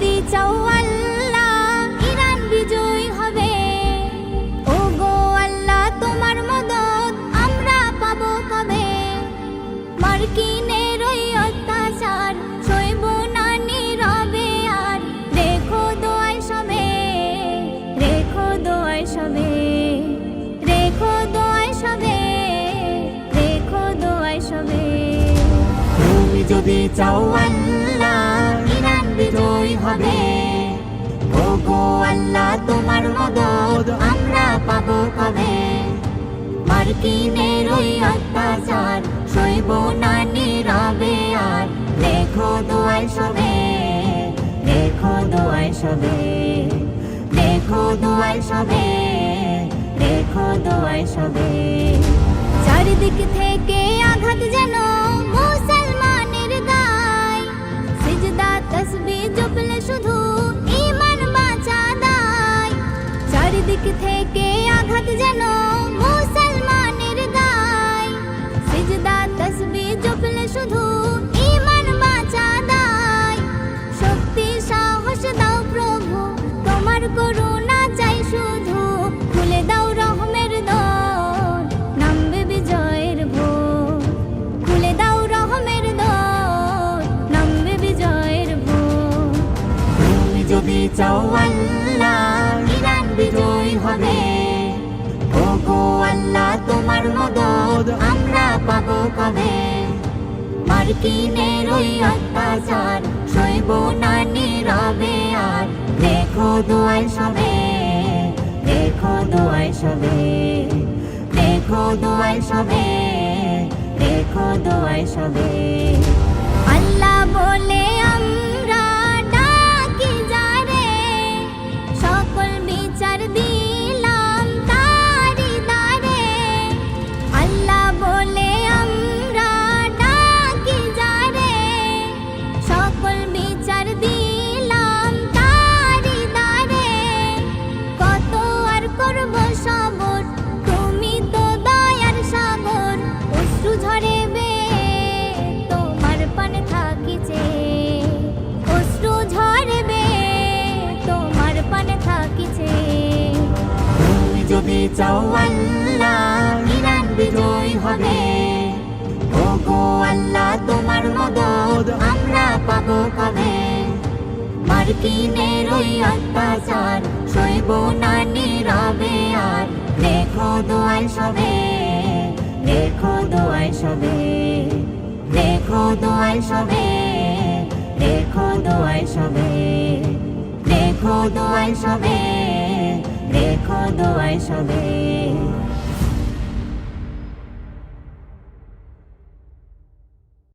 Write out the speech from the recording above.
যদি চাও আল্লাহ ইরান বিজয় হবে। ও গো আল্লাহ তোমার মদদ আমরা পাবো কবে? মার্কিনের ওই অত্যাচার সইব না নীরবে আর। রেখো দোয়ায় সবে, রেখো দোয়ায় সবে, রেখো দোয়ায় সবে, রেখো দোয়ায় সবে। তুমি যদি চাও আল্লাহ ইরান বিজয় হবে। ও গো আল্লাহ তোমার মদদ আমরা পাবো কবে? মার্কিনের ওই অত্যাচার সইব না নীরবে আর। রেখো দোয়ায় সবে, রেখো দোয়ায় সবে, রেখো দোয়ায় সবে, রেখো দোয়ায় সবে। চারিদিক থেকে আঘাত যেন মুসলমানের গায়। সিজদা তসবিহ জপলে শুধু ঈমান বাঁচা দায়। চারিদিক থেকে আঘাত যেন মুসলমানের গায়। সিজদা তসবিহ জপলে শুধু ঈমান বাঁচা দায়। শক্তি সাহস দাও প্রভু তোমার করুণা চাই শুধু। খুলে দাও রহমের দর নামবে বিজয়ের ভোর। খুলে দাও রহমের দর নামবে বিজয়ের ভোর। তুমি যদি চাও আল্লাহ ইরান বিজয় হবে। ও গো আল্লাহ তোমার মদদ আমরা পাবো কবে? মার্কিনের ওই অত্যাচার সইব না নীরবে আর। রেখো দোয়ায় সবে, রেখো দোয়ায় সবে, রেখো দোয়ায় সবে, রেখো দোয়ায় সবে। আল্লাহ বলে আমরা ডাকি যারে, সকল বিচার দিলাম তারি দ্বারে। আল্লাহ বলে আমরা ডাকি যারে, সকল বিচার দিলাম তারি দ্বারে। কত আর করব সবর তুমি তো দয়ার সাগর। অশ্রু ঝরেবে তোমার পানে থাকিছে, অশ্রু ঝরবে তোমার পানে থাকিছে। তুমি যদি চাও আল্লাহ ইরান বিজয় হবে। ও গো আল্লাহ তোমার মদদ আমরা পাবো কবে? মার্কিনের ওই অত্যাচার সইব না নীরবে আর। রেখো দোয়ায় সবে, রেখো দোয়ায় সবে, রেখো দোয়ায় সবে, রেখো দোয়ায় সবে, রেখো দোয়ায় সবে, রেখো দোয়ায় সবে।